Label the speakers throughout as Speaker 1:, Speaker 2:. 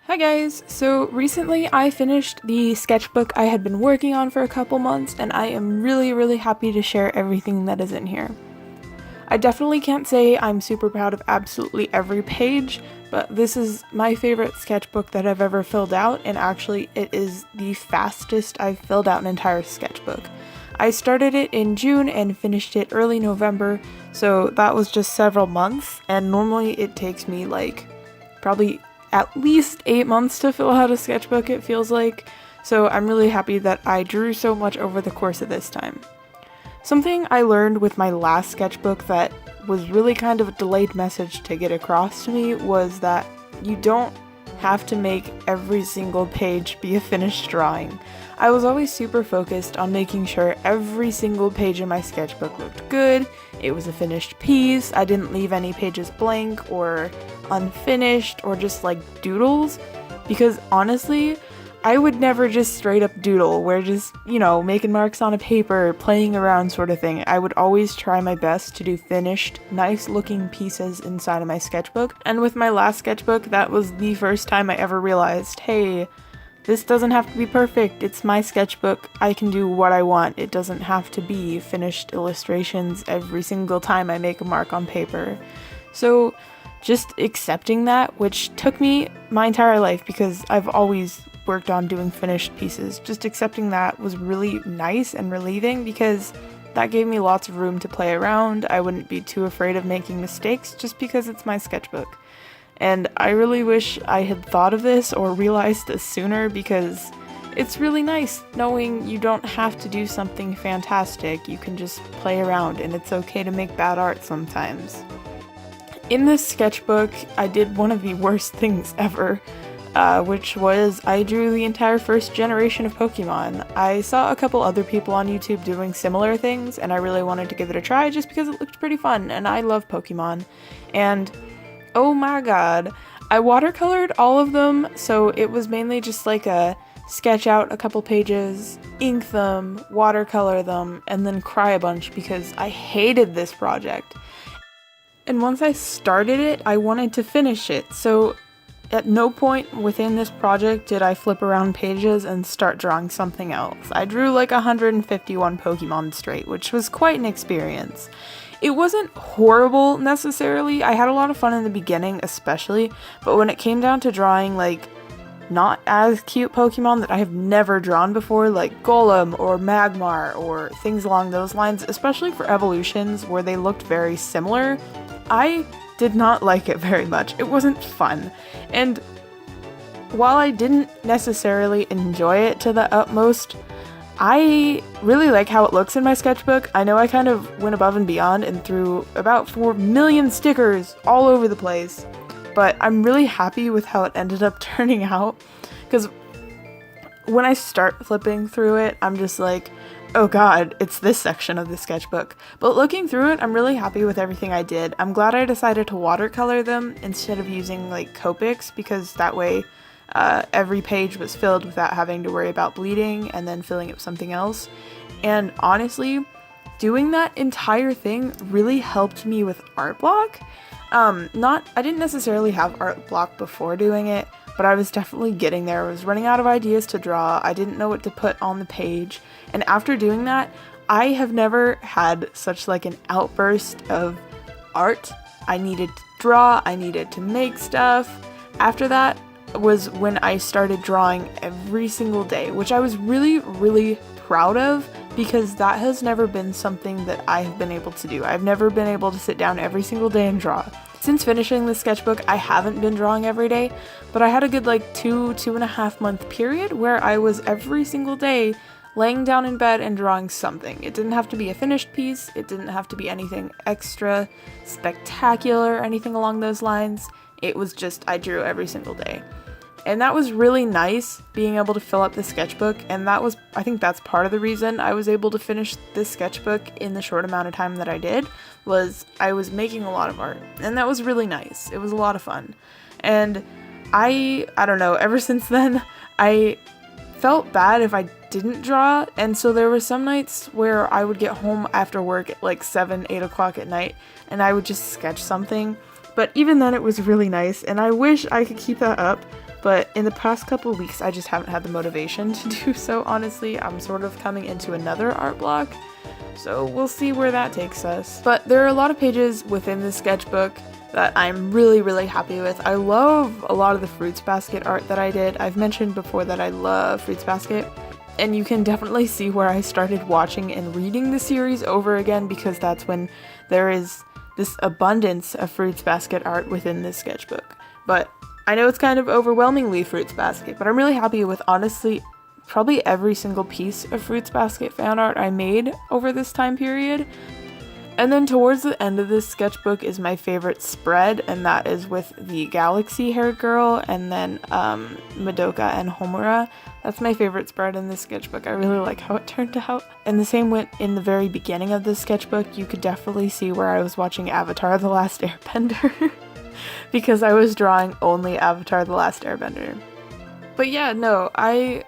Speaker 1: Hi guys! So recently I finished the sketchbook I had been working on for a couple months, and I am really happy to share everything that is in here. I definitely can't say I'm super proud of absolutely every page, but this is my favorite sketchbook that I've ever filled out, and actually it is the fastest I've filled out an entire sketchbook. I started it in June and finished it early November, so that was just several months, and normally it takes me probably at least 8 months to fill out a sketchbook, it feels like, so I'm really happy that I drew so much over the course of this time. Something I learned with my last sketchbook that was really kind of a delayed message to get across to me was that you don't have to make every single page be a finished drawing. I was always super focused on making sure every single page in my sketchbook looked good, it was a finished piece, I didn't leave any pages blank or unfinished or just doodles, because honestly, I would never just straight up doodle where just, making marks on a paper, playing around sort of thing. I would always try my best to do finished, nice looking pieces inside of my sketchbook. And with my last sketchbook, that was the first time I ever realized, hey, this doesn't have to be perfect. It's my sketchbook. I can do what I want. It doesn't have to be finished illustrations every single time I make a mark on paper. So just accepting that, which took me my entire life because I've always worked on doing finished pieces, just accepting that was really nice and relieving because that gave me lots of room to play around. I wouldn't be too afraid of making mistakes just because it's my sketchbook. And I really wish I had thought of this or realized this sooner, because it's really nice knowing you don't have to do something fantastic. You can just play around, and it's okay to make bad art sometimes. In this sketchbook, I did one of the worst things ever, which was I drew the entire first generation of Pokemon. I saw a couple other people on YouTube doing similar things, and I really wanted to give it a try just because it looked pretty fun, and I love Pokemon. And oh my god, I watercolored all of them, so it was mainly just a sketch out a couple pages, ink them, watercolor them, and then cry a bunch because I hated this project. And once I started it, I wanted to finish it, so at no point within this project did I flip around pages and start drawing something else. I drew 151 Pokemon straight, which was quite an experience. It wasn't horrible necessarily. I had a lot of fun in the beginning especially, but when it came down to drawing not as cute Pokemon that I have never drawn before, like Golem or Magmar or things along those lines, especially for evolutions where they looked very similar, I did not like it very much. It wasn't fun. And while I didn't necessarily enjoy it to the utmost, I really like how it looks in my sketchbook. I know I kind of went above and beyond and threw about 4 million stickers all over the place, but I'm really happy with how it ended up turning out, because when I start flipping through it, I'm just oh god, it's this section of the sketchbook. But looking through it, I'm really happy with everything I did. I'm glad I decided to watercolor them instead of using Copics, because that way every page was filled without having to worry about bleeding and then filling it with something else. And honestly, doing that entire thing really helped me with art block. I didn't necessarily have art block before doing it, but I was definitely getting there. I was running out of ideas to draw. I didn't know what to put on the page. And after doing that, I have never had such an outburst of art. I needed to draw, I needed to make stuff. After that was when I started drawing every single day, which I was really proud of, because that has never been something that I have been able to do. I've never been able to sit down every single day and draw. Since finishing the sketchbook, I haven't been drawing every day, but I had a good 2.5 month period where I was every single day laying down in bed and drawing something. It didn't have to be a finished piece, it didn't have to be anything extra spectacular or anything along those lines. It was just I drew every single day. And that was really nice, being able to fill up the sketchbook, and I think that's part of the reason I was able to finish this sketchbook in the short amount of time that I did, was I was making a lot of art, and that was really nice. It was a lot of fun. And I don't know, ever since then, I felt bad if I didn't draw, and so there were some nights where I would get home after work at 7, 8 o'clock at night, and I would just sketch something. But even then it was really nice, and I wish I could keep that up, but in the past couple of weeks I just haven't had the motivation to do so, honestly. I'm sort of coming into another art block, so we'll see where that takes us. But there are a lot of pages within the sketchbook that I'm really happy with. I love a lot of the Fruits Basket art that I did. I've mentioned before that I love Fruits Basket, and you can definitely see where I started watching and reading the series over again, because that's when there is this abundance of Fruits Basket art within this sketchbook. But I know it's kind of overwhelmingly Fruits Basket, but I'm really happy with, honestly, probably every single piece of Fruits Basket fan art I made over this time period. And then towards the end of this sketchbook is my favorite spread, and that is with the galaxy-haired girl and then Madoka and Homura. That's my favorite spread in this sketchbook. I really like how it turned out. And the same went in the very beginning of this sketchbook. You could definitely see where I was watching Avatar: The Last Airbender because I was drawing only Avatar: The Last Airbender. But yeah, no, I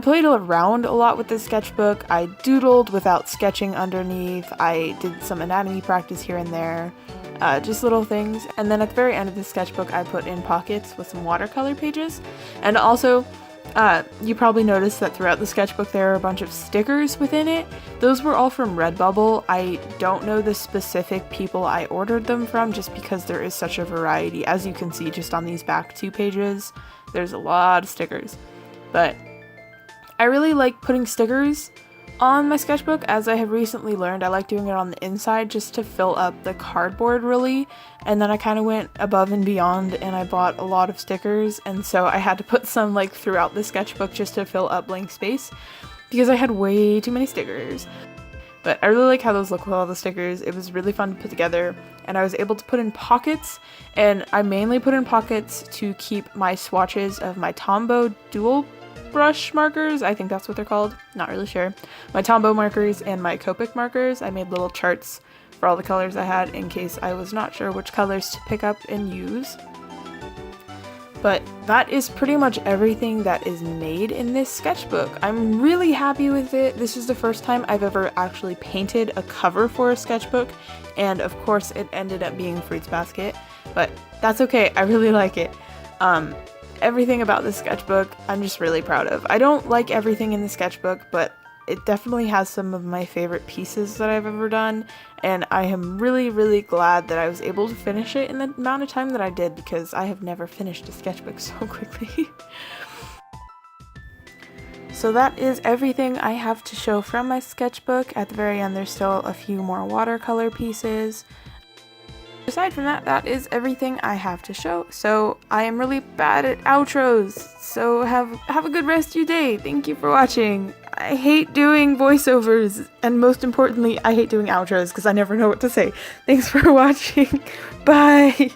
Speaker 1: played around a lot with this sketchbook. I doodled without sketching underneath. I did some anatomy practice here and there, just little things. And then at the very end of the sketchbook, I put in pockets with some watercolor pages. And also, you probably noticed that throughout the sketchbook there are a bunch of stickers within it. Those were all from Redbubble. I don't know the specific people I ordered them from, just because there is such a variety. As you can see just on these back 2 pages, there's a lot of stickers. But I really like putting stickers on my sketchbook, as I have recently learned. I like doing it on the inside just to fill up the cardboard, really. And then I kind of went above and beyond and I bought a lot of stickers, and so I had to put some like throughout the sketchbook just to fill up blank space because I had way too many stickers. But I really like how those look with all the stickers. It was really fun to put together, and I was able to put in pockets, and I mainly put in pockets to keep my swatches of my Tombow dual brush markers. I think that's what they're called. Not really sure. My Tombow markers and my Copic markers. I made little charts for all the colors I had in case I was not sure which colors to pick up and use. But that is pretty much everything that is made in this sketchbook. I'm really happy with it. This is the first time I've ever actually painted a cover for a sketchbook, and of course it ended up being Fruits Basket, but that's okay. I really like it. Everything about this sketchbook I'm just really proud of. I don't like everything in the sketchbook, but it definitely has some of my favorite pieces that I've ever done, and I am really glad that I was able to finish it in the amount of time that I did, because I have never finished a sketchbook so quickly. So that is everything I have to show from my sketchbook. At the very end there's still a few more watercolor pieces. Aside from that, that is everything I have to show. So I am really bad at outros. So have a good rest of your day. Thank you for watching. I hate doing voiceovers, and most importantly, I hate doing outros because I never know what to say. Thanks for watching. Bye!